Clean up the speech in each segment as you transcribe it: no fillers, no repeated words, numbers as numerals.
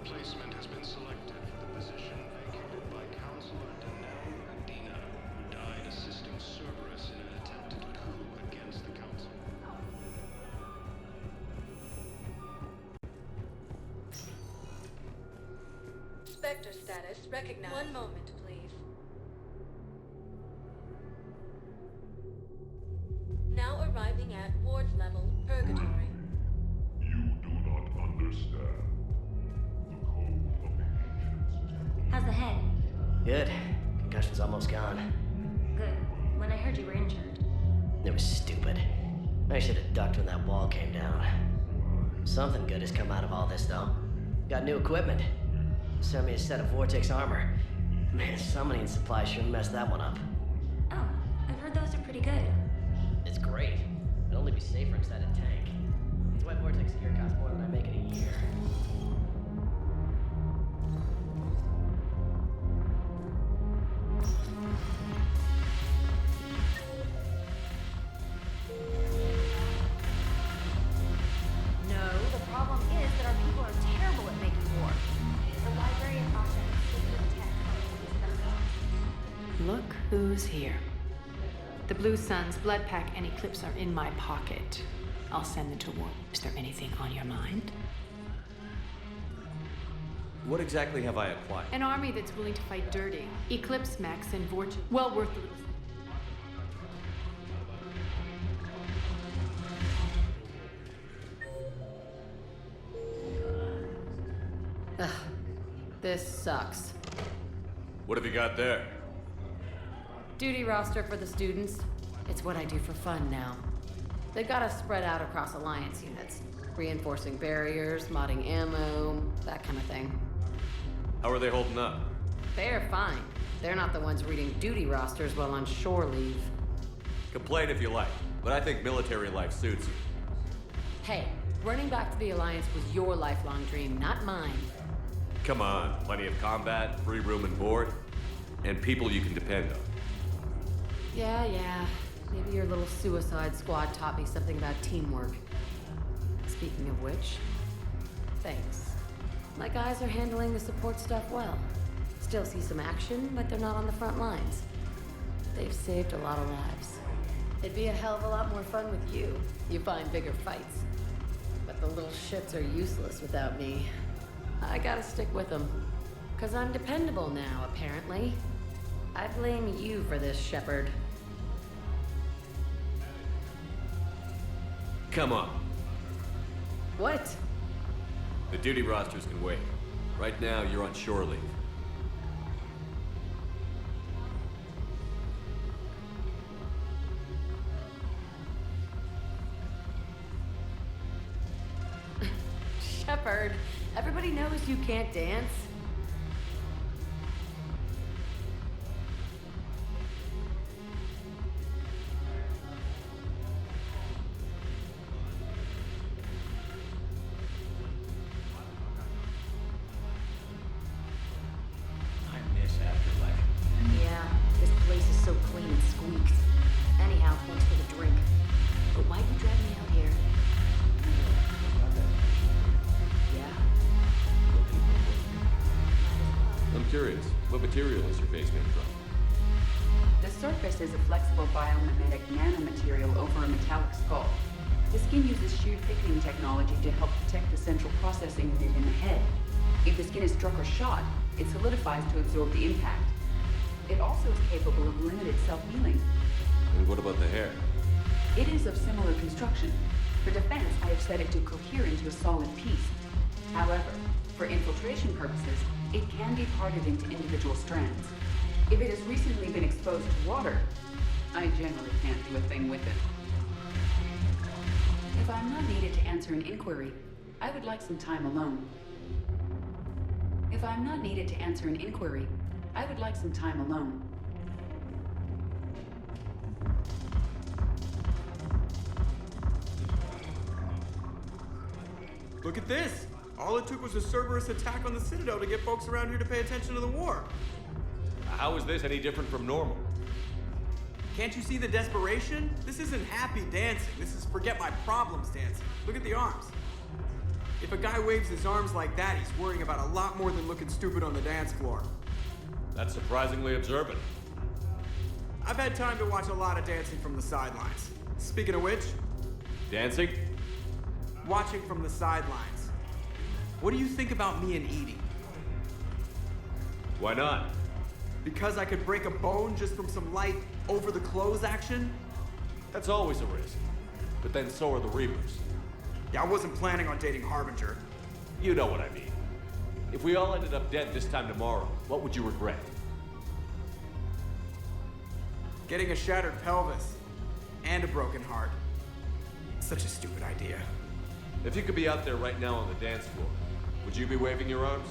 replacement has been selected for the position vacated by Counselor Danelle Medina, who died assisting Cerberus in an attempted coup against the Council. Spectre status recognized. One moment, please. Now arriving at ward level purgatory. You do not understand. The code of the ancients. How's the head? Good. Concussion's almost gone. Good. When I heard you were injured. It was stupid. I should have ducked when that wall came down. Something good has come out of all this, though. Got new equipment. Sent me a set of Vortex armor. Man, summoning supply sure messed that one up. Oh, I've heard those are pretty good. It's great. It'd only be safer inside a tank. That's why Vortex gear costs more than I make in a year. No, the problem is that our people are terrible at making war. The library and Asha have secret tech. Look who's here. The Blue Suns, Blood Pack, and Eclipse are in my pocket. I'll send them to war. Is there anything on your mind? What exactly have I acquired? An army that's willing to fight dirty. Eclipse, Max, and Vortex. Well worth the risk. Ugh, this sucks. What have you got there? Duty roster for the students. It's what I do for fun now. They got us spread out across Alliance units. Reinforcing barriers, modding ammo, that kind of thing. How are they holding up? They're fine. They're not the ones reading duty rosters while on shore leave. Complain if you like, but I think military life suits you. Hey, running back to the Alliance was your lifelong dream, not mine. Come on, plenty of combat, free room and board, and people you can depend on. Yeah. Maybe your little suicide squad taught me something about teamwork. Speaking of which, thanks. My guys are handling the support stuff well. Still see some action, but they're not on the front lines. They've saved a lot of lives. It'd be a hell of a lot more fun with you. You find bigger fights. But the little shits are useless without me. I gotta stick with them. 'Cause I'm dependable now, apparently. I blame you for this, Shepard. Come on. What? The duty rosters can wait. Right now, you're on shore leave. Shepard, everybody knows you can't dance. I miss Afterlife. Yeah, this place is so clean and squeaks. Anyhow, thanks for the drink. But why'd you drag me out here? Yeah. I'm curious, what material is your face made from? The surface is a flexible biomimetic nanomaterial over a metallic skull. The skin uses shear thickening technology to help protect the central processing unit in the head. If the skin is struck or shot, it solidifies to absorb the impact. It also is capable of limited self-healing. And what about the hair? It is of similar construction. For defense, I have set it to cohere into a solid piece. However, for infiltration purposes, it can be parted into individual strands. If it has recently been exposed to water, I generally can't do a thing with it. If I'm not needed to answer an inquiry, I would like some time alone. If I'm not needed to answer an inquiry, I would like some time alone. Look at this! All it took was a Cerberus attack on the Citadel to get folks around here to pay attention to the war. How is this any different from normal? Can't you see the desperation? This isn't happy dancing. This is forget my problems dancing. Look at the arms. If a guy waves his arms like that, he's worrying about a lot more than looking stupid on the dance floor. That's surprisingly observant. I've had time to watch a lot of dancing from the sidelines. Speaking of which, Dancing? watching from the sidelines. What do you think about me and Edie? Why not? Because I could break a bone just from some light over-the-clothes action? That's always a risk. But then so are the Reapers. Yeah, I wasn't planning on dating Harbinger. You know what I mean. If we all ended up dead this time tomorrow, what would you regret? Getting a shattered pelvis and a broken heart. Such a stupid idea. If you could be out there right now on the dance floor, would you be waving your arms?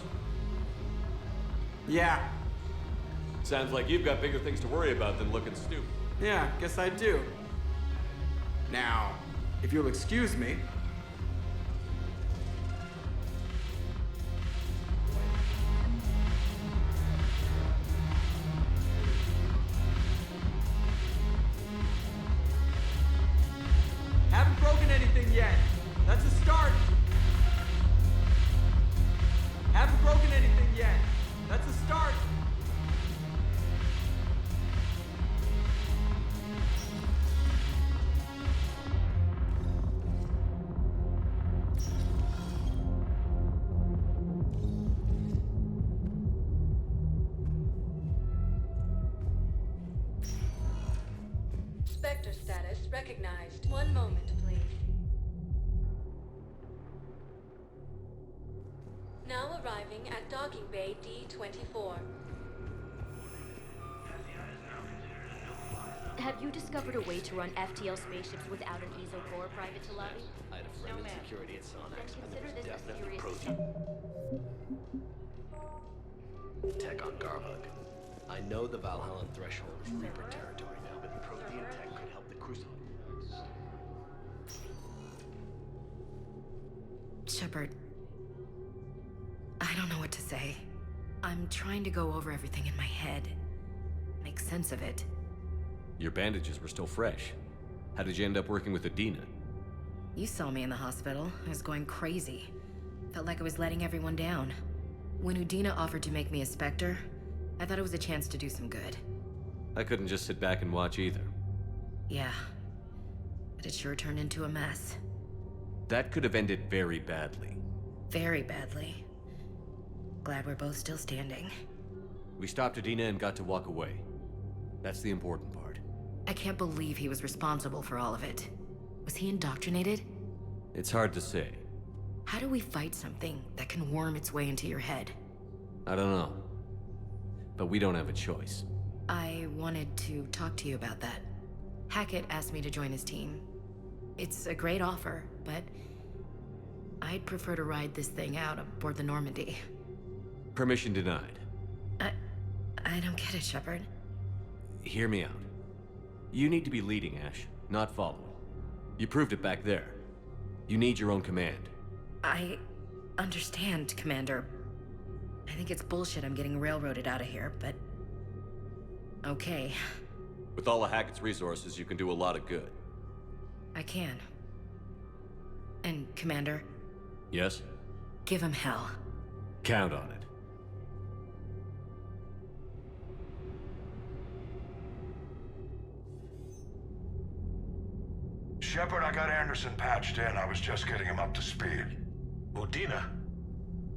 Yeah. Sounds like you've got bigger things to worry about than looking stupid. Yeah, guess I do. Now, if you'll excuse me. Haven't broken anything yet. That's a start. Haven't broken anything yet. That's a start. Spectre status recognized. One moment, please. Now arriving at docking bay D24. Have you discovered a way to run FTL spaceships without an ESO core private to lobby? I had a friend in security at Sonax, and there Consider was this a definitely serious protein tech on Garbug. I know the Valhallan threshold is Reaper territory now, but protein tech could help the Crucible. Shepard, I don't know what to say. I'm trying to go over everything in my head, make sense of it. Your bandages were still fresh. How did you end up working with Adina? You saw me in the hospital. I was going crazy. Felt like I was letting everyone down. When Udina offered to make me a Spectre, I thought it was a chance to do some good. I couldn't just sit back and watch either. Yeah. But it sure turned into a mess. That could have ended very badly. Very badly. Glad we're both still standing. We stopped Adina and got to walk away. That's the important part. I can't believe he was responsible for all of it. Was he indoctrinated? It's hard to say. How do we fight something that can worm its way into your head? I don't know. But we don't have a choice. I wanted to talk to you about that. Hackett asked me to join his team. It's a great offer, but I'd prefer to ride this thing out aboard the Normandy. Permission denied. I don't get it, Shepard. Hear me out. You need to be leading, Ash, not following. You proved it back there. You need your own command. I understand, Commander. I think it's bullshit I'm getting railroaded out of here, but... okay. With all of Hackett's resources, you can do a lot of good. I can. And, Commander, Yes? give him hell. Count on it. Shepard, I got Anderson patched in. I was just getting him up to speed. Udina?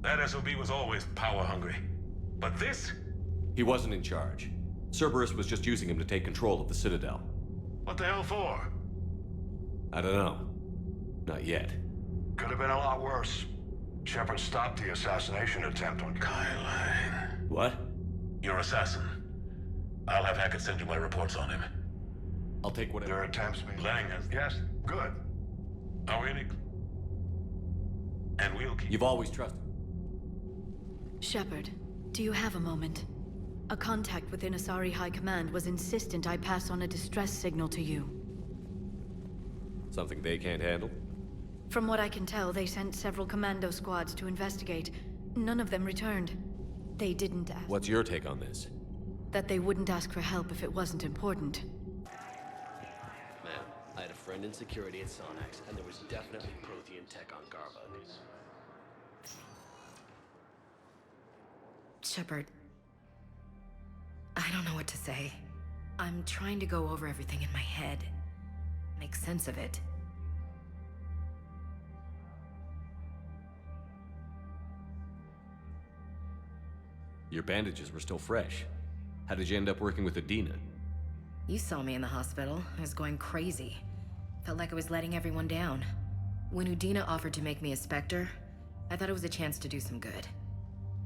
That SOB was always power-hungry. But this? He wasn't in charge. Cerberus was just using him to take control of the Citadel. What the hell for? I don't know. Not yet. Could have been a lot worse. Shepard stopped the assassination attempt on Kyline. What? Your assassin. I'll have Hackett send you my reports on him. I'll take whatever. Their attempts may... Lang has... Yes, good. Are we in it? And we'll keep... You've always trusted. Shepard, do you have a moment? A contact within Asari High Command was insistent I pass on a distress signal to you. Something they can't handle? From what I can tell, they sent several commando squads to investigate. None of them returned. They didn't ask. What's your take on this? That they wouldn't ask for help if it wasn't important. Ma'am, I had a friend in security at Sonax, and there was definitely protein tech on Garbug. Shepard, I don't know what to say. I'm trying to go over everything in my head, make sense of it. Your bandages were still fresh. How did you end up working with Adina? You saw me in the hospital. I was going crazy. Felt like I was letting everyone down. When Udina offered to make me a Spectre, I thought it was a chance to do some good.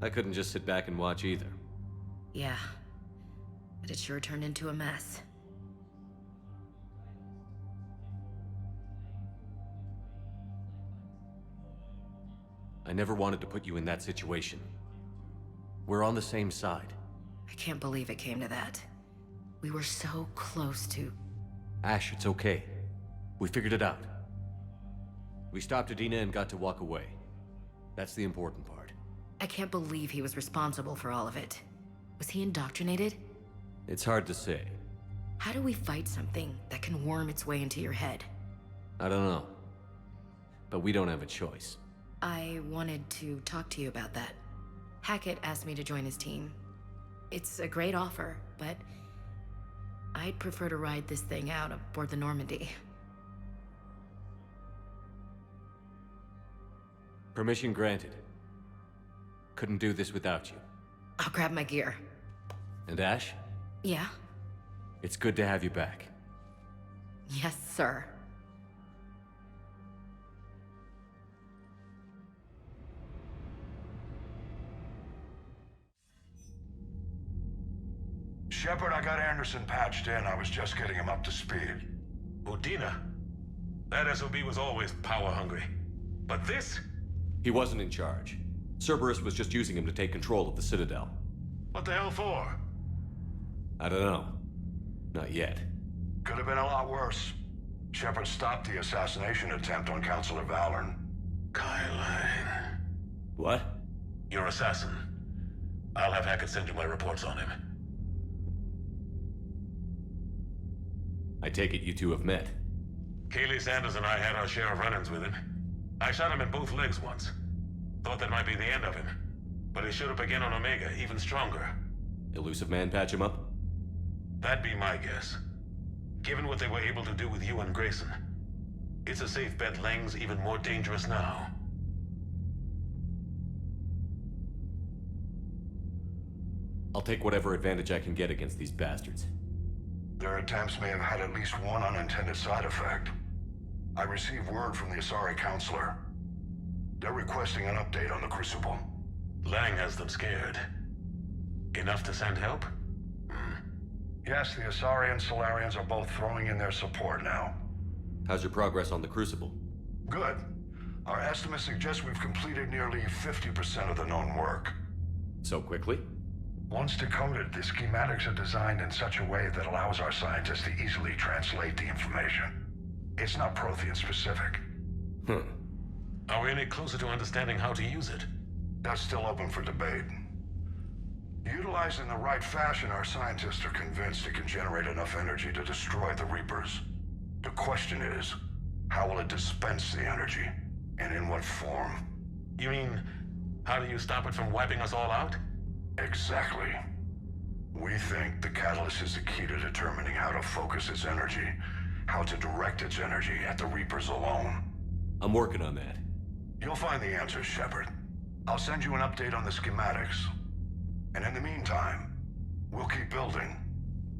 I couldn't just sit back and watch either. Yeah. But it sure turned into a mess. I never wanted to put you in that situation. We're on the same side. I can't believe it came to that. We were so close to... Ash, it's okay. We figured it out. We stopped Adina and got to walk away. That's the important part. I can't believe he was responsible for all of it. Was he indoctrinated? It's hard to say. How do we fight something that can worm its way into your head? I don't know. But we don't have a choice. I wanted to talk to you about that. Hackett asked me to join his team. It's a great offer, but I'd prefer to ride this thing out aboard the Normandy. Permission granted. Couldn't do this without you. I'll grab my gear. And Ash? Yeah? It's good to have you back. Yes, sir. Shepard, I got Anderson patched in. I was just getting him up to speed. Udina? That SOB was always power hungry. But this? He wasn't in charge. Cerberus was just using him to take control of the Citadel. What the hell for? I don't know. Not yet. Could have been a lot worse. Shepard stopped the assassination attempt on Councilor Valorn. Kyle. What? Your assassin. I'll have Hackett send you my reports on him. I take it you two have met. Kaylee Sanders and I had our share of run-ins with him. I shot him in both legs once. Thought that might be the end of him. But he showed up again on Omega, even stronger. Elusive Man patch him up? That'd be my guess. Given what they were able to do with you and Grayson, it's a safe bet Lang's even more dangerous now. I'll take whatever advantage I can get against these bastards. Their attempts may have had at least one unintended side effect. I received word from the Asari Councilor. They're requesting an update on the Crucible. Lang has them scared. Enough to send help? Yes, the Asari and Solarians are both throwing in their support now. How's your progress on the Crucible? Good. Our estimates suggest we've completed nearly 50% of the known work. So quickly? Once decoded, the schematics are designed in such a way that allows our scientists to easily translate the information. It's not Prothean specific. Are we any closer to understanding how to use it? That's still open for debate. Utilized in the right fashion, our scientists are convinced it can generate enough energy to destroy the Reapers. The question is, how will it dispense the energy? And in what form? You mean, how do you stop it from wiping us all out? Exactly. We think the catalyst is the key to determining how to focus its energy, how to direct its energy at the Reapers alone. I'm working on that. You'll find the answers, Shepard. I'll send you an update on the schematics. And in the meantime, we'll keep building.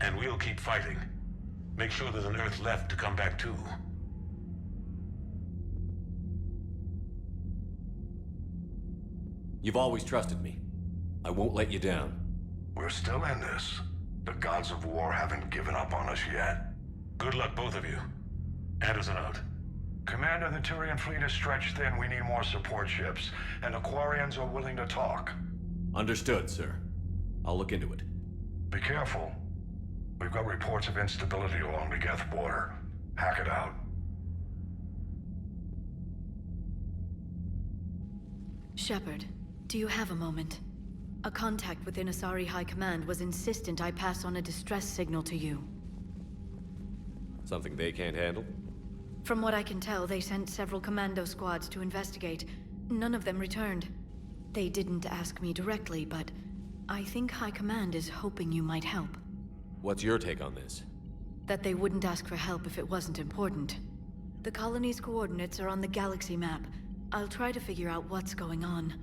And we'll keep fighting. Make sure there's an Earth left to come back to. You've always trusted me. I won't let you down. We're still in this. The gods of war haven't given up on us yet. Good luck, both of you. Anderson out. Commander, the Tyrian fleet is stretched thin. We need more support ships. And the Quarians are willing to talk. Understood, sir. I'll look into it. Be careful. We've got reports of instability along the Geth border. Hack it out. Shepard, do you have a moment? A contact within Asari High Command was insistent I pass on a distress signal to you. Something they can't handle? From what I can tell, they sent several commando squads to investigate. None of them returned. They didn't ask me directly, but I think High Command is hoping you might help. What's your take on this? That they wouldn't ask for help if it wasn't important. The colony's coordinates are on the galaxy map. I'll try to figure out what's going on.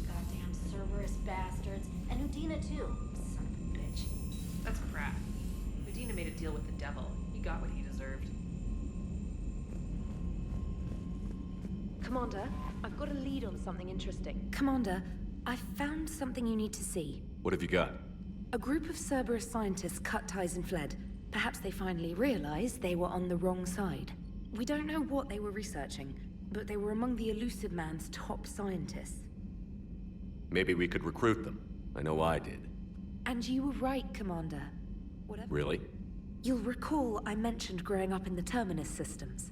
Goddamn Cerberus bastards. And Udina too. Son of a bitch. That's crap. Medina made a deal with the devil. He got what he deserved. Commander, I've got a lead on something interesting. Commander, I found something you need to see. What have you got? A group of Cerberus scientists cut ties and fled. Perhaps they finally realized they were on the wrong side. We don't know what they were researching, but they were among the Elusive Man's top scientists. Maybe we could recruit them. I know I did. And you were right, Commander. Whatever. Really? You'll recall I mentioned growing up in the Terminus systems.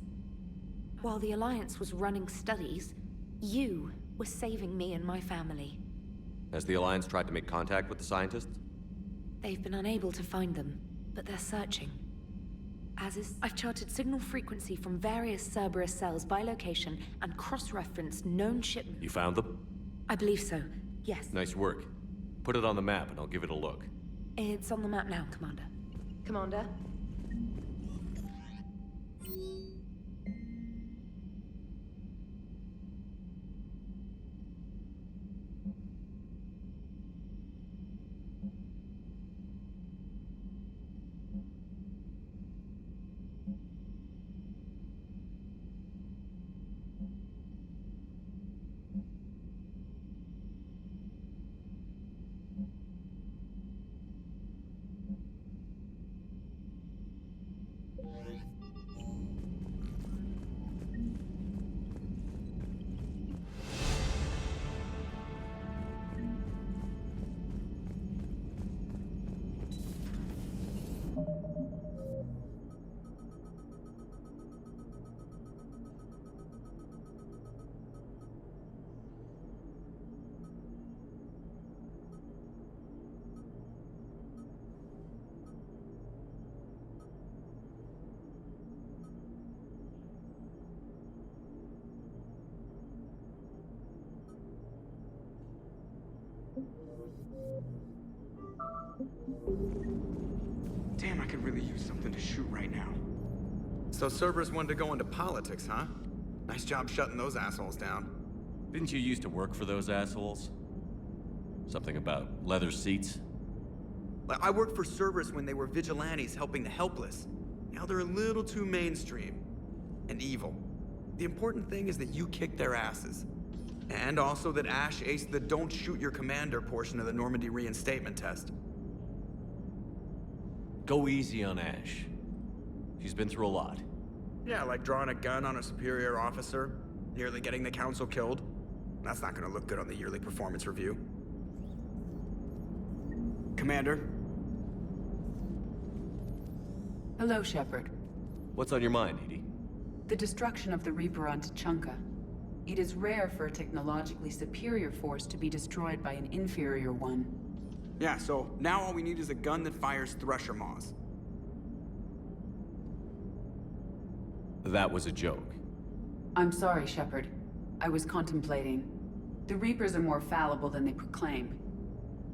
While the Alliance was running studies, you were saving me and my family. Has the Alliance tried to make contact with the scientists? They've been unable to find them, but they're searching. I've charted signal frequency from various Cerberus cells by location and cross-referenced known shipments. You found them? I believe so, yes. Nice work. Put it on the map and I'll give it a look. It's on the map now, Commander. Commander? Damn, I could really use something to shoot right now. So Cerberus wanted to go into politics, huh? Nice job shutting those assholes down. Didn't you used to work for those assholes? Something about leather seats? I worked for Cerberus when they were vigilantes helping the helpless. Now they're a little too mainstream. And evil. The important thing is that you kicked their asses. And also that Ash aced the don't shoot your commander portion of the Normandy reinstatement test. Go easy on Ash. She's been through a lot. Yeah, like drawing a gun on a superior officer, nearly getting the council killed. That's not gonna look good on the yearly performance review. Commander? Hello, Shepard. What's on your mind, Edie? The destruction of the Reaper on Tuchanka. It is rare for a technologically superior force to be destroyed by an inferior one. Yeah, so now all we need is a gun that fires Thresher Maws. That was a joke. I'm sorry, Shepard. I was contemplating. The Reapers are more fallible than they proclaim.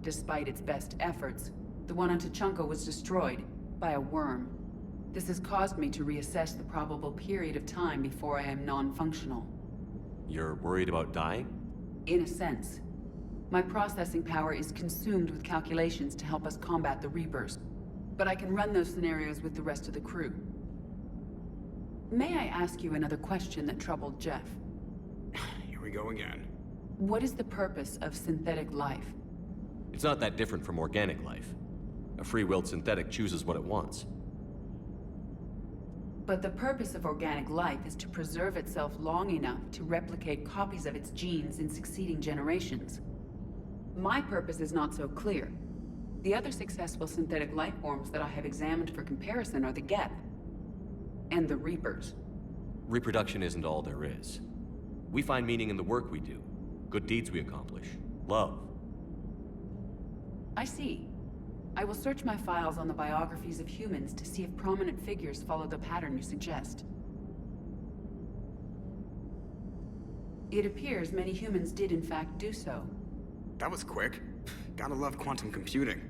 Despite its best efforts, the one on Tuchanka was destroyed by a worm. This has caused me to reassess the probable period of time before I am non-functional. You're worried about dying? In a sense. My processing power is consumed with calculations to help us combat the Reapers. but I can run those scenarios with the rest of the crew. May I ask you another question that troubled Jeff? Here we go again. What is the purpose of synthetic life? It's not that different from organic life. A free-willed synthetic chooses what it wants. But the purpose of organic life is to preserve itself long enough to replicate copies of its genes in succeeding generations. My purpose is not so clear. The other successful synthetic life forms that I have examined for comparison are the Geth and the Reapers. Reproduction isn't all there is. We find meaning in the work we do, good deeds we accomplish, love. I see. I will search my files on the biographies of humans to see if prominent figures follow the pattern you suggest. It appears many humans did in fact do so. That was quick. Gotta love quantum computing.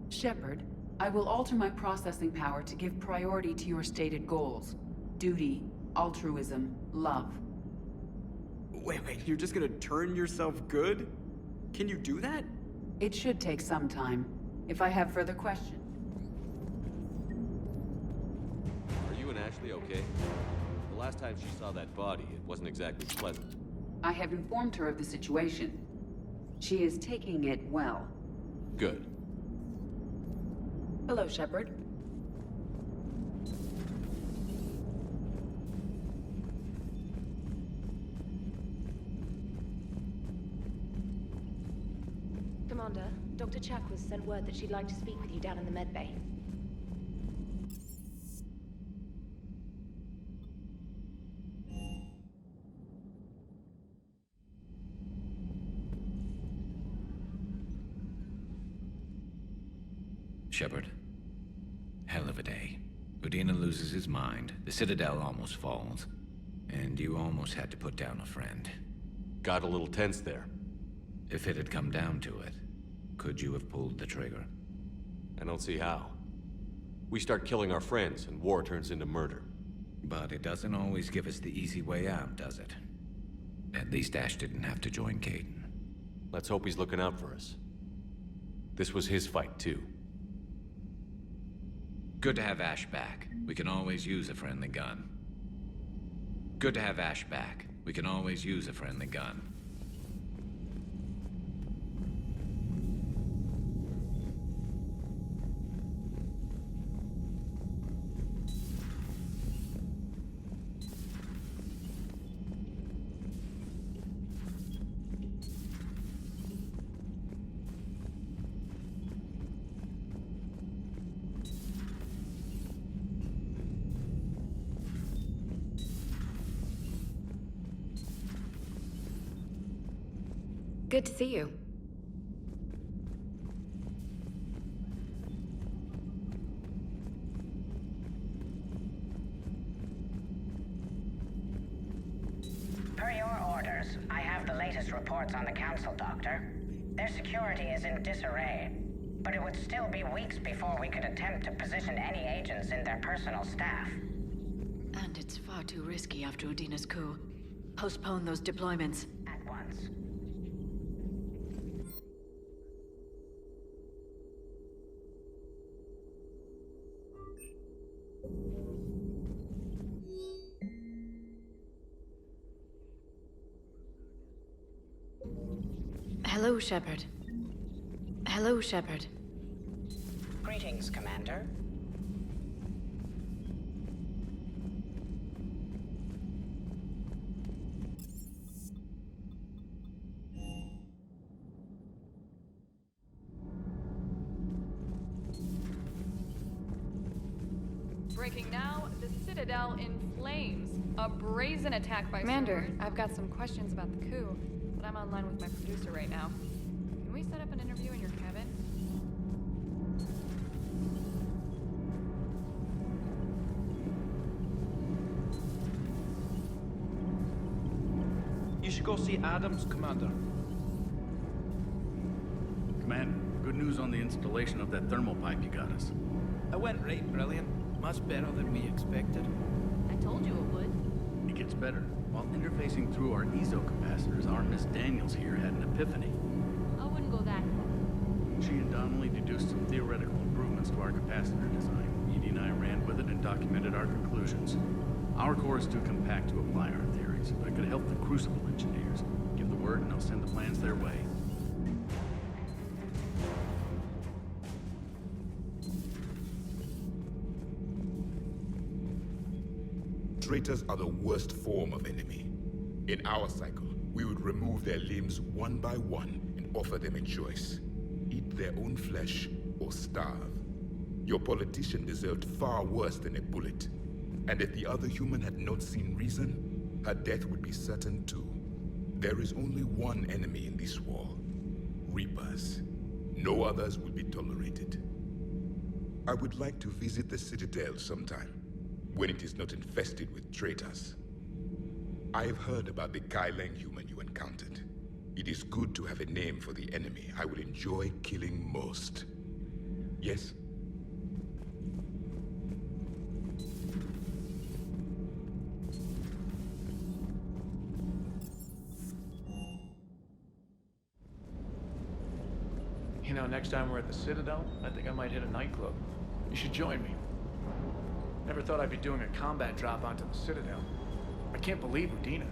Shepard, I will alter my processing power to give priority to your stated goals. Duty, altruism, love. Wait, you're just gonna turn yourself good? Can you do that? It should take some time. If I have further questions. Are you and Ashley okay? The last time she saw that body, it wasn't exactly pleasant. I have informed her of the situation. She is taking it well. Good. Hello, Shepard. Commander, Dr. Chakwas sent word that she'd like to speak with you down in the med bay. Shepard. Hell of a day. Udina loses his mind, the Citadel almost falls, and you almost had to put down a friend. Got a little tense there. If it had come down to it, could you have pulled the trigger? I don't see how. We start killing our friends, and war turns into murder. But it doesn't always give us the easy way out, does it? At least Ash didn't have to join Caden. Let's hope he's looking out for us. This was his fight, too. Good to have Ash back. We can always use a friendly gun. Good to have Ash back. We can always use a friendly gun. Good to see you. Per your orders, I have the latest reports on the Council, Doctor. Their security is in disarray, but it would still be weeks before we could attempt to position any agents in their personal staff. And it's far too risky after Udina's coup. Postpone those deployments. At once. Hello, Shepard. Hello, Shepard. Greetings, Commander. Breaking now, the Citadel in flames. A brazen attack by Commander, I've got some questions about the coup, but I'm online with my producer right now. Can we set up an interview in your cabin? You should go see Adams, Commander. Commander, good news on the installation of that thermal pipe you got us. It went right brilliant. Much better than we expected. I told you it would. It gets better. While interfacing through our ezo capacitors, our Miss Daniels here had an epiphany. I wouldn't go that far. She and Donnelly deduced some theoretical improvements to our capacitor design. Edie and I ran with it and documented our conclusions. Our core is too compact to apply our theories, but it could help the Crucible engineers. Give the word and I'll send the plans their way. Traitors are the worst form of enemy. In our cycle, we would remove their limbs one by one and offer them a choice. Eat their own flesh or starve. Your politician deserved far worse than a bullet. And if the other human had not seen reason, her death would be certain too. There is only one enemy in this war. Reapers. No others will be tolerated. I would like to visit the Citadel sometime, when it is not infested with traitors. I have heard about the Kaileng human you encountered. It is good to have a name for the enemy I will enjoy killing most. Yes? You know, next time we're at the Citadel, I think I might hit a nightclub. You should join me. Never thought I'd be doing a combat drop onto the Citadel. I can't believe Udina.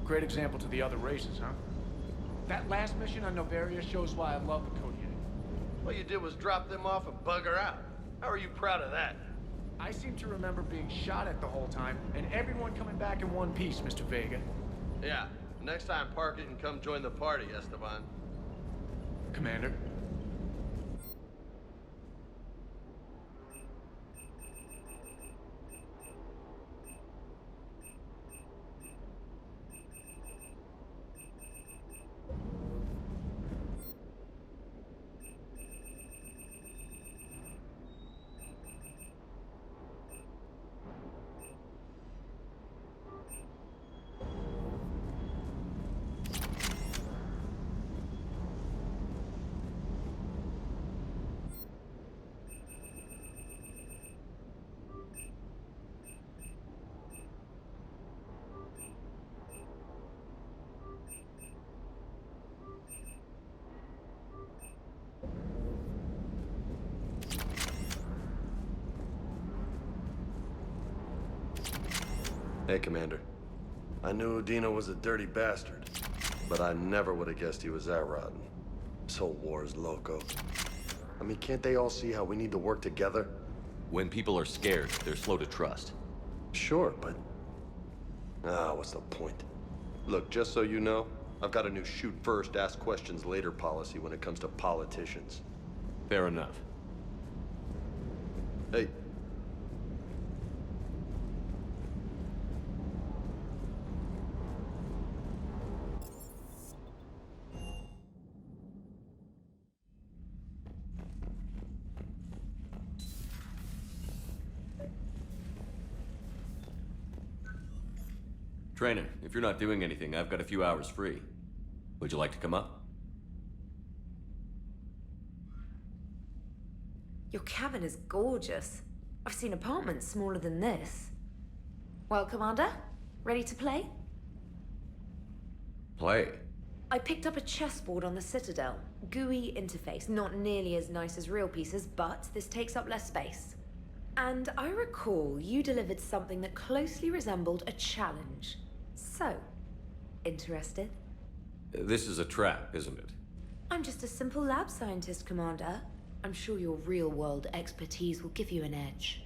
Great example to the other races, huh? That last mission on Novaria shows why I love the Kodiak. All you did was drop them off and bugger out. How are you proud of that? I seem to remember being shot at the whole time, and everyone coming back in one piece, Mr. Vega. Yeah, next time park it and come join the party, Esteban. Commander. Hey, Commander. I knew Udina was a dirty bastard, but I never would have guessed he was that rotten. This whole war is loco. I mean, can't they all see how we need to work together? When people are scared, they're slow to trust. Sure, but... what's the point? Look, just so you know, I've got a new shoot first, ask questions later policy when it comes to politicians. Fair enough. Hey. Trainer, if you're not doing anything, I've got a few hours free. Would you like to come up? Your cabin is gorgeous. I've seen apartments smaller than this. Well, Commander, ready to play? Play? I picked up a chessboard on the Citadel. GUI interface, not nearly as nice as real pieces, but this takes up less space. And I recall you delivered something that closely resembled a challenge. So, interested? This is a trap, isn't it? I'm just a simple lab scientist, Commander. I'm sure your real-world expertise will give you an edge.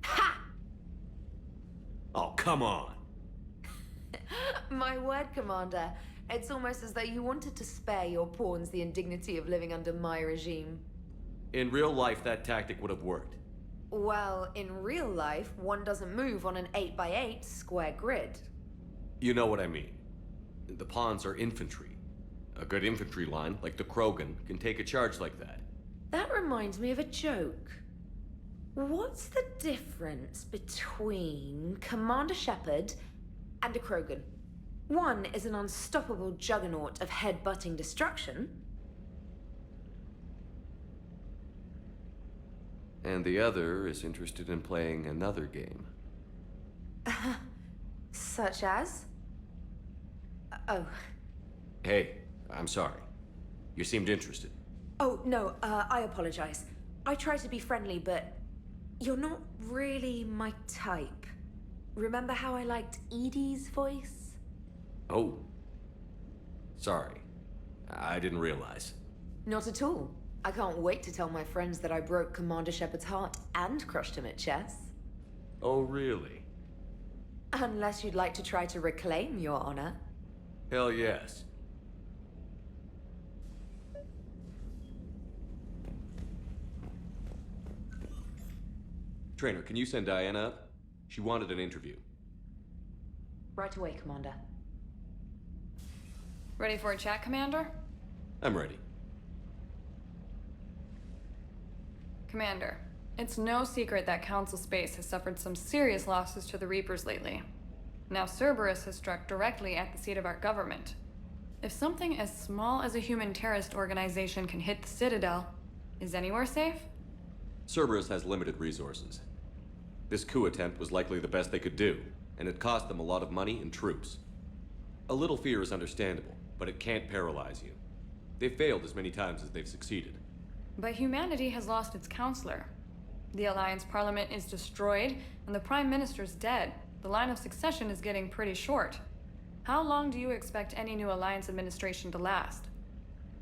Ha! Oh, come on! My word, Commander. It's almost as though you wanted to spare your pawns the indignity of living under my regime. In real life, that tactic would have worked. Well, in real life, one doesn't move on an 8x8 square grid. You know what I mean. The pawns are infantry. A good infantry line, like the Krogan, can take a charge like that. That reminds me of a joke. What's the difference between Commander Shepard and a Krogan? One is an unstoppable juggernaut of head-butting destruction. And the other is interested in playing another game. Such as? Oh. Hey, I'm sorry. You seemed interested. Oh, no, I apologize. I try to be friendly, but you're not really my type. Remember how I liked Edie's voice? Oh. Sorry. I didn't realize. Not at all. I can't wait to tell my friends that I broke Commander Shepard's heart and crushed him at chess. Oh, really? Unless you'd like to try to reclaim your honor. Hell yes. Trainer, can you send Diana up? She wanted an interview. Right away, Commander. Ready for a chat, Commander? I'm ready. Commander, it's no secret that Council Space has suffered some serious losses to the Reapers lately. Now Cerberus has struck directly at the seat of our government. If something as small as a human terrorist organization can hit the Citadel, is anywhere safe? Cerberus has limited resources. This coup attempt was likely the best they could do, and it cost them a lot of money and troops. A little fear is understandable, but it can't paralyze you. They've failed as many times as they've succeeded. But humanity has lost its counselor. The Alliance Parliament is destroyed, and the Prime Minister's dead. The line of succession is getting pretty short. How long do you expect any new Alliance administration to last?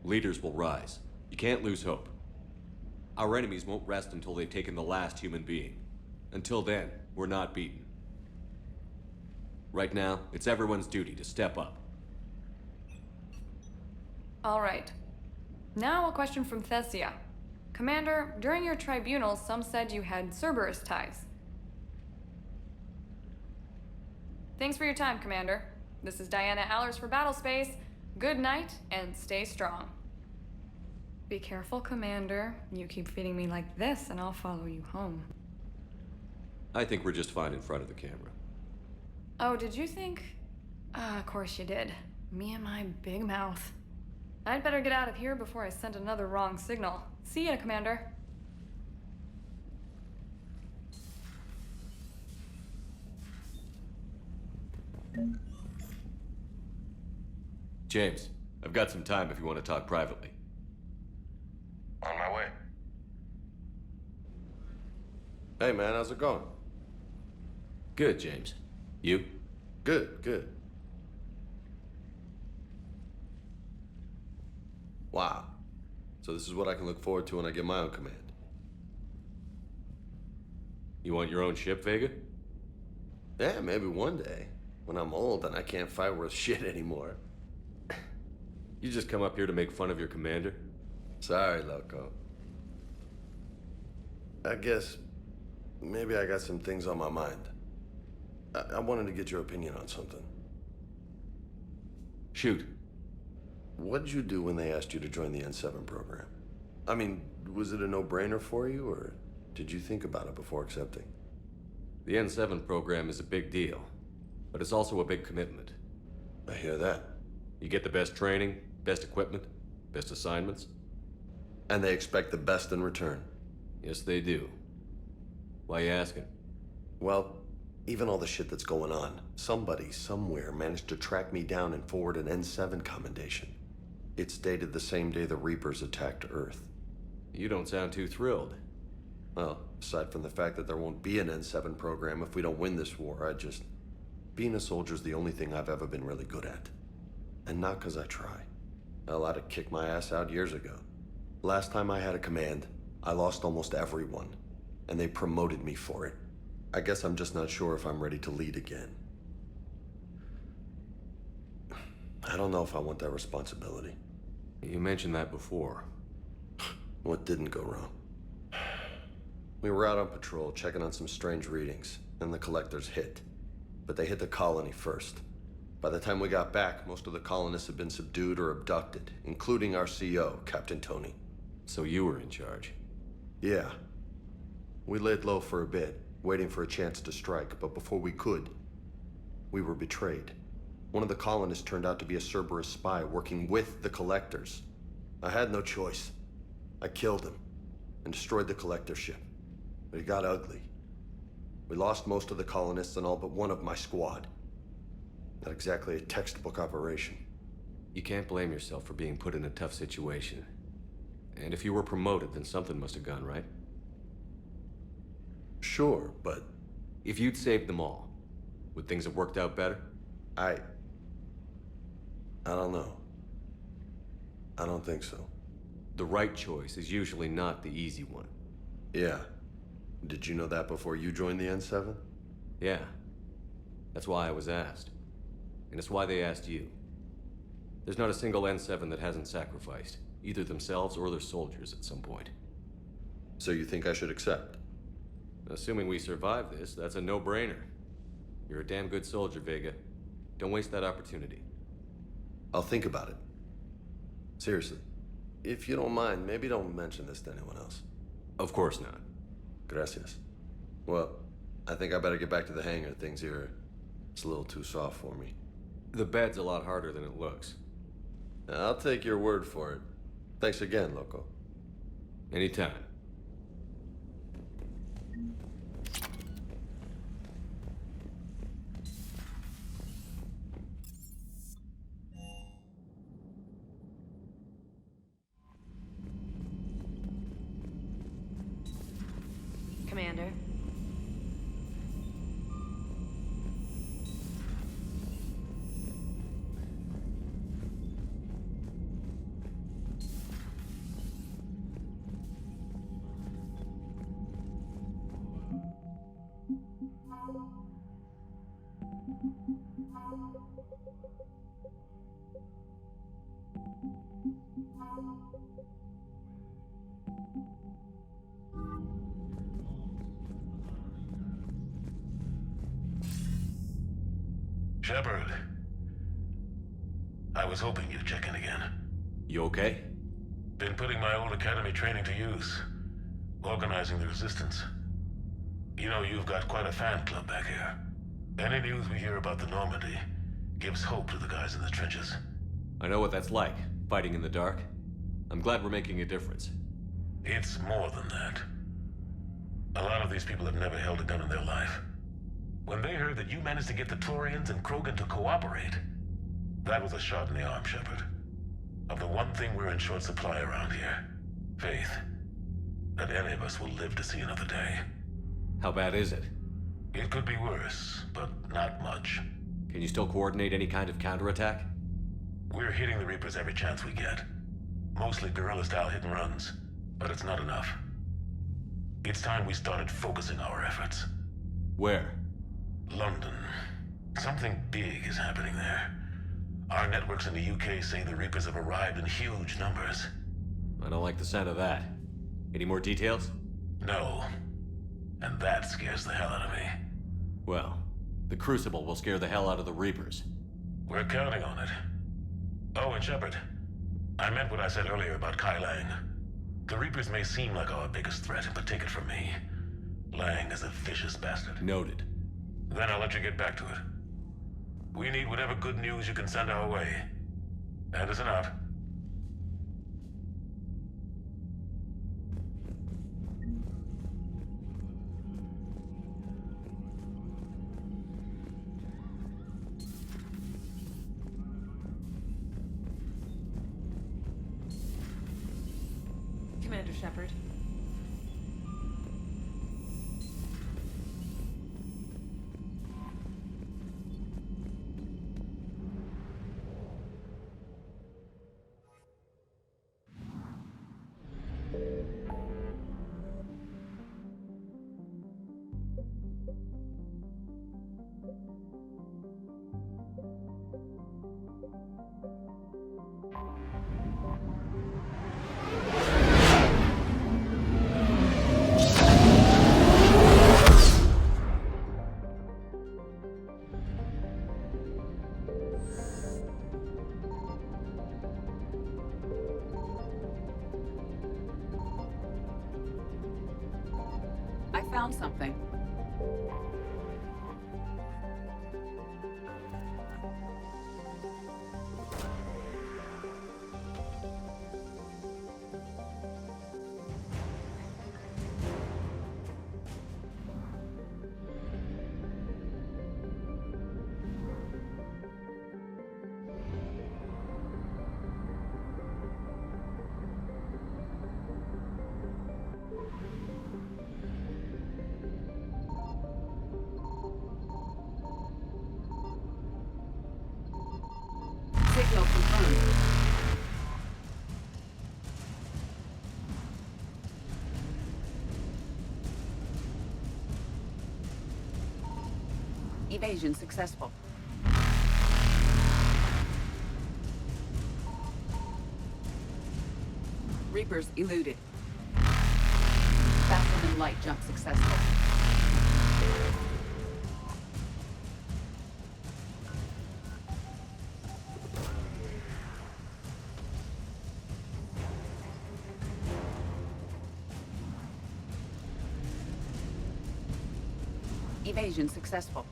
Leaders will rise. You can't lose hope. Our enemies won't rest until they've taken the last human being. Until then, we're not beaten. Right now, it's everyone's duty to step up. All right. Now a question from Thessia. Commander, during your tribunal, some said you had Cerberus ties. Thanks for your time, Commander. This is Diana Allers for Battlespace. Good night, and stay strong. Be careful, Commander. You keep feeding me like this, and I'll follow you home. I think we're just fine in front of the camera. Oh, did you think? Of course you did. Me and my big mouth. I'd better get out of here before I send another wrong signal. See ya, Commander. James, I've got some time if you want to talk privately. On my way. Hey man, how's it going? Good, James. You? Good, good. Wow. So this is what I can look forward to when I get my own command. You want your own ship, Vega? Yeah, maybe one day. When I'm old and I can't fight worth shit anymore. You just come up here to make fun of your commander? Sorry, Loco. I guess maybe I got some things on my mind. I wanted to get your opinion on something. Shoot. What did you do when they asked you to join the N7 program? I mean, was it a no-brainer for you, or did you think about it before accepting? The N7 program is a big deal, but it's also a big commitment. I hear that. You get the best training, best equipment, best assignments. And they expect the best in return. Yes, they do. Why you asking? Well, even all the shit that's going on, somebody somewhere managed to track me down and forward an N7 commendation. It's dated the same day the Reapers attacked Earth. You don't sound too thrilled. Well, aside from the fact that there won't be an N7 program if we don't win this war, being a soldier's the only thing I've ever been really good at. And not because I try. Hell, I'd have kicked my ass out years ago. Last time I had a command, I lost almost everyone. And they promoted me for it. I guess I'm just not sure if I'm ready to lead again. I don't know if I want that responsibility. You mentioned that before. What didn't go wrong? We were out on patrol, checking on some strange readings, and the collectors hit. But they hit the colony first. By the time we got back, most of the colonists had been subdued or abducted, including our CO, Captain Tony. So you were in charge? Yeah. We laid low for a bit, waiting for a chance to strike, but before we could, we were betrayed. One of the colonists turned out to be a Cerberus spy working with the collectors. I had no choice. I killed him and destroyed the collector ship. But it got ugly. We lost most of the colonists and all but one of my squad. Not exactly a textbook operation. You can't blame yourself for being put in a tough situation. And if you were promoted, then something must have gone right. Sure, but... If you'd saved them all, would things have worked out better? I don't know. I don't think so. The right choice is usually not the easy one. Yeah. Did you know that before you joined the N7? Yeah. That's why I was asked. And it's why they asked you. There's not a single N7 that hasn't sacrificed, either themselves or their soldiers at some point. So you think I should accept? Assuming we survive this, that's a no-brainer. You're a damn good soldier, Vega. Don't waste that opportunity. I'll think about it. Seriously. If you don't mind, maybe don't mention this to anyone else. Of course not. Gracias. Well, I think I better get back to the hangar. Things here, it's a little too soft for me. The bed's a lot harder than it looks. I'll take your word for it. Thanks again, Loco. Anytime. Commander. Shepard. I was hoping you'd check in again. You okay? Been putting my old academy training to use. Organizing the resistance. You know, you've got quite a fan club back here. Any news we hear about the Normandy gives hope to the guys in the trenches. I know what that's like, fighting in the dark. I'm glad we're making a difference. It's more than that. A lot of these people have never held a gun in their life. When they heard that you managed to get the Torians and Krogan to cooperate, that was a shot in the arm, Shepard. Of the one thing we're in short supply around here, faith. That any of us will live to see another day. How bad is it? It could be worse, but not much. Can you still coordinate any kind of counterattack? We're hitting the Reapers every chance we get. Mostly guerrilla-style hit-and-runs, but it's not enough. It's time we started focusing our efforts. Where? London. Something big is happening there. Our networks in the UK say the Reapers have arrived in huge numbers. I don't like the sound of that. Any more details? No. And that scares the hell out of me. Well, the Crucible will scare the hell out of the Reapers. We're counting on it. Oh, and Shepard, I meant what I said earlier about Kai Lang. The Reapers may seem like our biggest threat, but take it from me. Lang is a vicious bastard. Noted. Then I'll let you get back to it. We need whatever good news you can send our way. Anderson out. Commander Shepard. I found something. confirmed. Evasion successful. Reapers eluded. Faster than light jump successful. Evasion successful.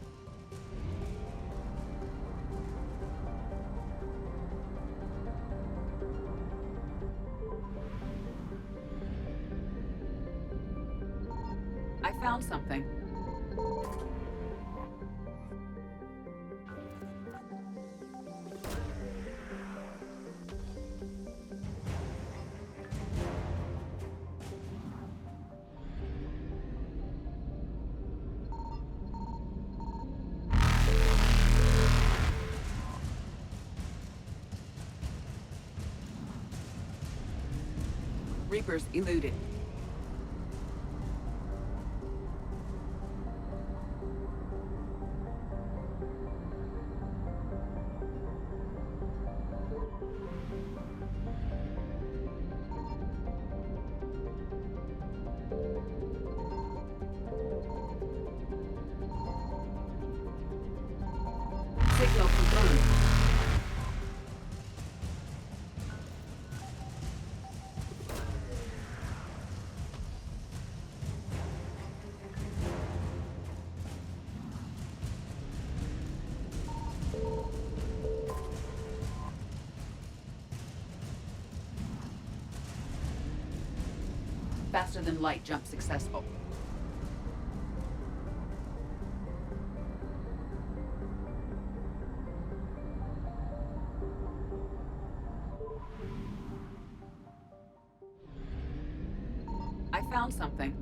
I found something. Reapers eluded. Signal confirmed. Faster than light jump successful. I found something.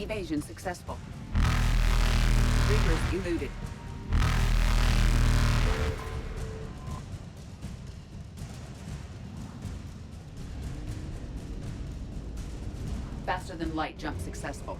Evasion successful. Reapers eluded. Faster than light jump successful.